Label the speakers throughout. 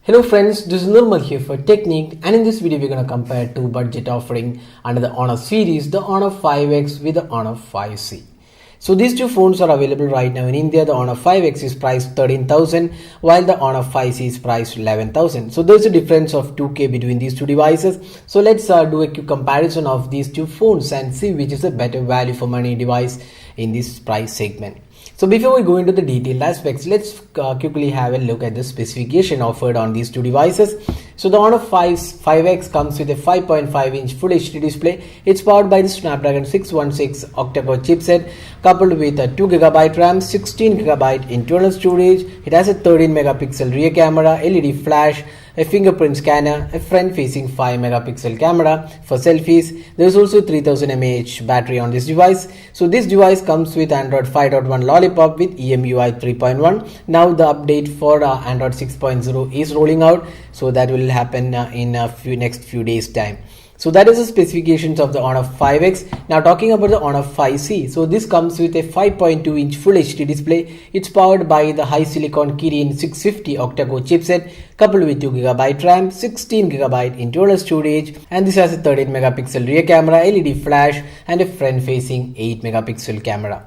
Speaker 1: Hello friends, this is Nirmal here for Technique, and in this video we're going to compare two budget offering under the Honor series, the Honor 5X with the Honor 5C. So these two phones are available right now in India. The Honor 5X is priced 13,000 while the Honor 5C is priced 11,000. So there's a difference of 2k between these two devices. So let's do a quick comparison of these two phones and see which is a better value for money device in this price segment. So before we go into the detailed aspects, let's quickly have a look at the specification offered on these two devices. So the Honor 5X comes with a 5.5-inch Full HD display. It's powered by the Snapdragon 616 octa-core chipset coupled with a 2GB RAM, 16GB internal storage. It has a 13-megapixel rear camera, LED flash, a fingerprint scanner, a front-facing 5-megapixel camera for selfies. There is also 3000 mAh battery on this device. So this device comes with Android 5.1 Lollipop with EMUI 3.1. Now the update for Android 6.0 is rolling out, so that will happen in next few days time. So that is the specifications of the Honor 5X. Now talking about the Honor 5C. So this comes with a 5.2-inch Full HD display. It's powered by the high silicon Kirin 650 octa-core chipset coupled with 2GB RAM, 16GB internal storage, and this has a 13-megapixel rear camera, LED flash, and a front-facing 8-megapixel camera.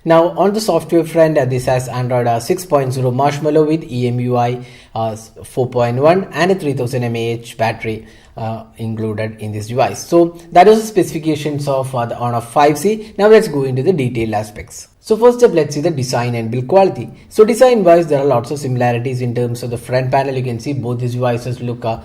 Speaker 1: Now on the software front, this has Android 6.0 Marshmallow with EMUI 4.1 and a 3000 mAh battery included in this device. So that is the specifications of the Honor 5C. Now let's go into the detailed aspects. So first up, let's see the design and build quality. So design wise, there are lots of similarities in terms of the front panel. You can see both these devices look a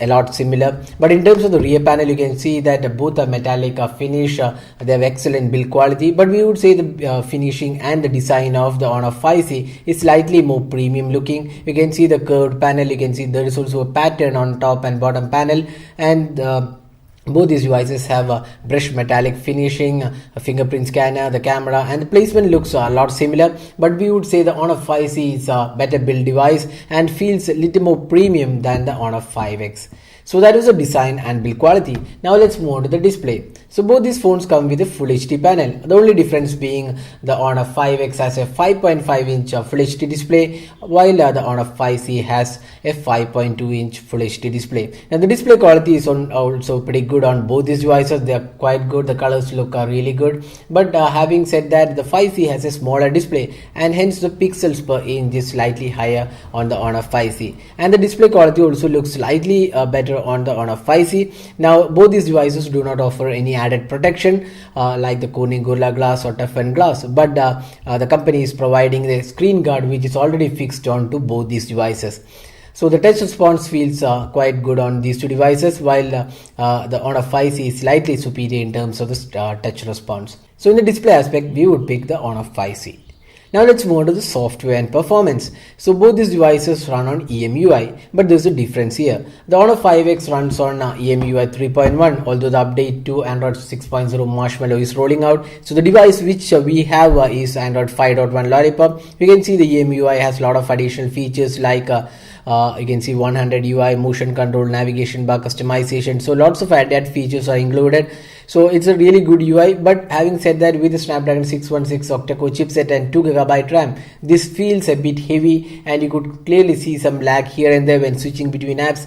Speaker 1: lot similar, but in terms of the rear panel, you can see that both are metallic finish. They have excellent build quality, but we would say the finishing and the design of the Honor 5C is slightly more premium looking. You can see the curved panel. You can see there is also a pattern on top and bottom panel, and both these devices have a brushed metallic finishing, a fingerprint scanner, the camera, and the placement looks a lot similar, but we would say the Honor 5C is a better build device and feels a little more premium than the Honor 5X. So that is the design and build quality. Now let's move on to the display. So both these phones come with a Full HD panel. The only difference being the Honor 5X has a 5.5-inch Full HD display, while the Honor 5C has a 5.2-inch Full HD display. Now the display quality is also pretty good on both these devices. They are quite good. The colors look really good. But having said that, the 5C has a smaller display, and hence the pixels per inch is slightly higher on the Honor 5C. And the display quality also looks slightly better on the Honor 5C. Now both these devices do not offer any added protection like the Corning Gorilla Glass or Toughen Glass, but the company is providing the screen guard which is already fixed onto both these devices. So the touch response feels quite good on these two devices, while the Honor 5C is slightly superior in terms of the touch response. So in the display aspect, we would pick the Honor 5C. Now let's move on to the software and performance. So both these devices run on EMUI, but there's a difference here. The Honor 5X runs on EMUI 3.1, although the update to Android 6.0 Marshmallow is rolling out. So the device which we have is Android 5.1 Lollipop. You can see the EMUI has a lot of additional features like you can see 100 UI, motion control, navigation bar customization. So lots of added features are included. So it's a really good UI, but having said that, with the Snapdragon 616 octa-core chipset and 2GB RAM, this feels a bit heavy, and you could clearly see some lag here and there when switching between apps.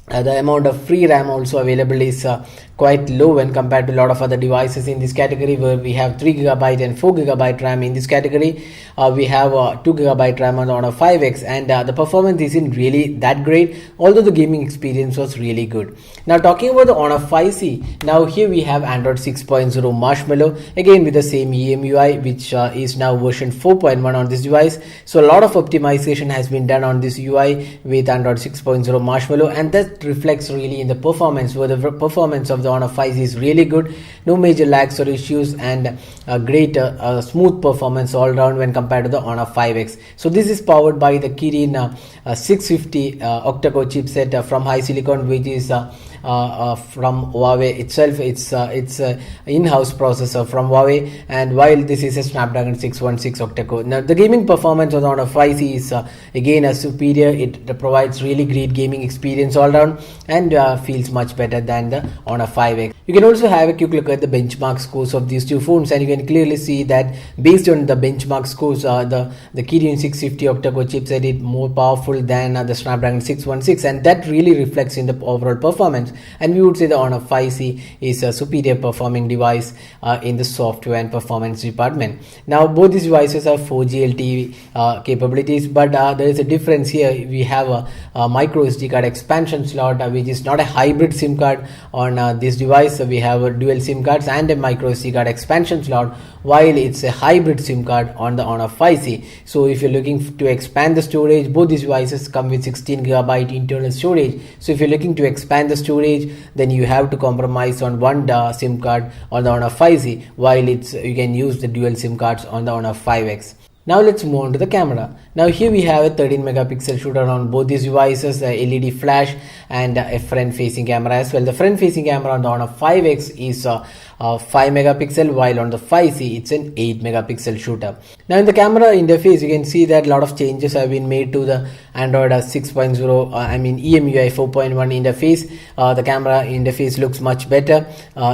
Speaker 1: The amount of free RAM also available is quite low when compared to a lot of other devices in this category, where we have 3GB and 4GB RAM in this category. We have 2GB RAM on the Honor 5X, and the performance isn't really that great, although the gaming experience was really good. Now talking about the Honor 5C, now here we have Android 6.0 Marshmallow, again with the same EMUI, which is now version 4.1 on this device. So a lot of optimization has been done on this UI with Android 6.0 Marshmallow, and that reflects really in the performance, where the performance of the Honor 5C is really good. No major lags or issues, and a great smooth performance all around when compared to the Honor 5X. So this is powered by the Kirin 650 octa-core chipset from high silicon, which is from Huawei itself. It's in-house processor from Huawei, and while this is a Snapdragon 616 octa-core. Now the gaming performance on the Honor 5C is again superior. It provides really great gaming experience all around, and feels much better than the Honor 5X. You can also have a quick look at the benchmark scores of these two phones, and you can clearly see that based on the benchmark scores, the Kirin 650 octa-core chipset is more powerful than the Snapdragon 616, and that really reflects in the overall performance. And we would say the Honor 5C is a superior performing device in the software and performance department. Now both these devices have 4G LTE capabilities, but there is a difference here. We have a micro SD card expansion slot, which is not a hybrid SIM card on this device. We have a dual SIM cards and a micro SD card expansion slot, while it's a hybrid SIM card on the Honor 5C. So if you're looking to expand the storage, both these devices come with 16GB internal storage. So if you're looking to expand the storage, then you have to compromise on one SIM card on the Honor 5C, while you can use the dual SIM cards on the Honor 5X. Now let's move on to the camera. Now here we have a 13 megapixel shooter on both these devices, a LED flash and a front facing camera as well. The front facing camera on the Honor 5X is 5 megapixel, while on the 5C it's an 8 megapixel shooter. Now in the camera interface, you can see that a lot of changes have been made to the Android 6.0 EMUI 4.1 interface. The camera interface looks much better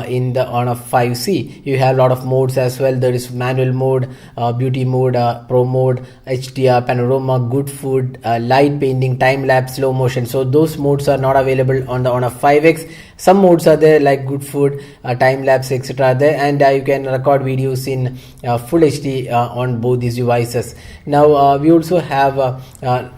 Speaker 1: in the Honor 5C. You have a lot of modes as well. There is manual mode, beauty mode, pro mode, HDR, panorama, good food, light painting, time lapse, slow motion. So those modes are not available on the Honor 5X. Some modes are there like good food, time lapse, etc. there, and you can record videos in full HD on both these devices. Now we also have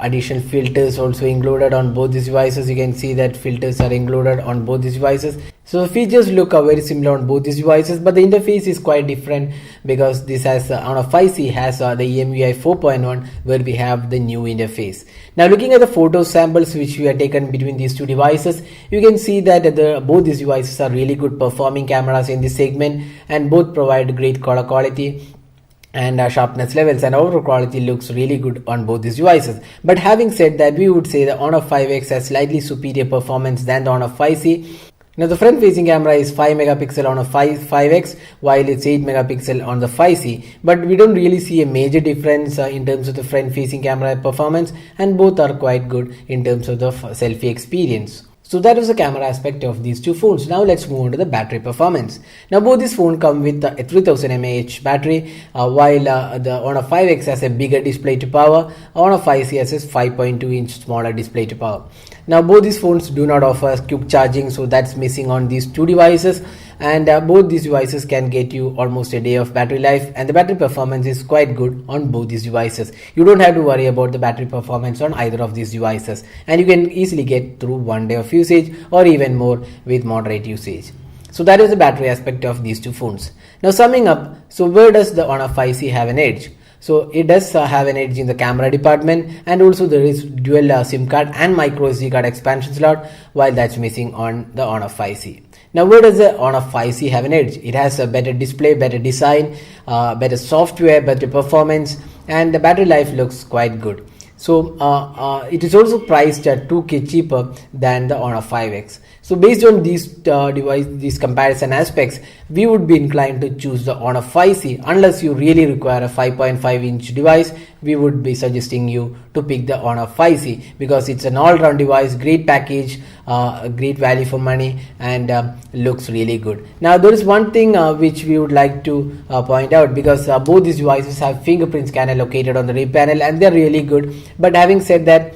Speaker 1: additional filters also included on both these devices. You can see that filters are included on both these devices. So the features look very similar on both these devices, but the interface is quite different because this has Honor 5C has the EMUI 4.1, where we have the new interface. Now looking at the photo samples which we have taken between these two devices, you can see that both these devices are really good performing cameras in this segment, and both provide great color quality and sharpness levels, and overall quality looks really good on both these devices. But having said that, we would say the Honor 5X has slightly superior performance than the Honor 5C. Now the front facing camera is 5 megapixel on a 5X, while it's 8 megapixel on the 5C, but we don't really see a major difference in terms of the front facing camera performance, and both are quite good in terms of the selfie experience. So that was the camera aspect of these two phones. Now let's move on to the battery performance. Now both these phones come with a 3000 mAh battery, while the Honor 5X has a bigger display to power. Honor 5C has a 5.2-inch smaller display to power. Now both these phones do not offer quick charging, so that's missing on these two devices, and both these devices can get you almost a day of battery life, and the battery performance is quite good on both these devices. You don't have to worry about the battery performance on either of these devices, and you can easily get through 1 day of usage or even more with moderate usage. So that is the battery aspect of these two phones. Now summing up, so where does the Honor 5C have an edge? So it does have an edge in the camera department, and also there is dual SIM card and micro SD card expansion slot, while that's missing on the Honor 5C. Now where does the Honor 5C have an edge? It has a better display, better design, better software, better performance, and the battery life looks quite good. So it is also priced at 2K cheaper than the Honor 5X. So based on these comparison aspects, we would be inclined to choose the Honor 5C. Unless you really require a 5.5-inch device, we would be suggesting you to pick the Honor 5C, because it's an all-round device, great package, great value for money, and looks really good. Now there is one thing which we would like to point out, because both these devices have fingerprint scanner located on the rear panel, and they're really good. But having said that,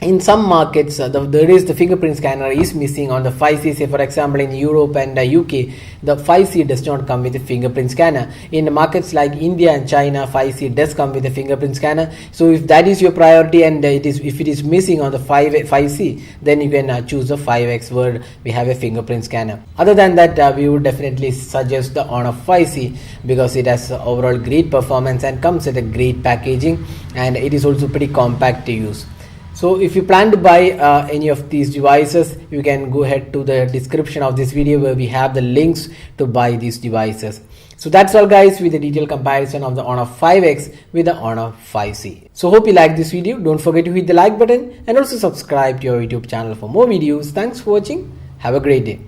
Speaker 1: in some markets the fingerprint scanner is missing on the 5C. Say for example in Europe and UK, the 5C does not come with a fingerprint scanner. In markets like India and China, 5C does come with a fingerprint scanner. So if that is your priority, and if it is missing on the 5C, then you can choose the 5X, where we have a fingerprint scanner. Other than that, we would definitely suggest the Honor 5C, because it has overall great performance and comes with a great packaging, and it is also pretty compact to use. So if you plan to buy any of these devices, you can go ahead to the description of this video, where we have the links to buy these devices. So that's all guys, with the detailed comparison of the Honor 5X with the Honor 5C. So hope you like this video. Don't forget to hit the like button and also subscribe to our YouTube channel for more videos. Thanks for watching. Have a great day.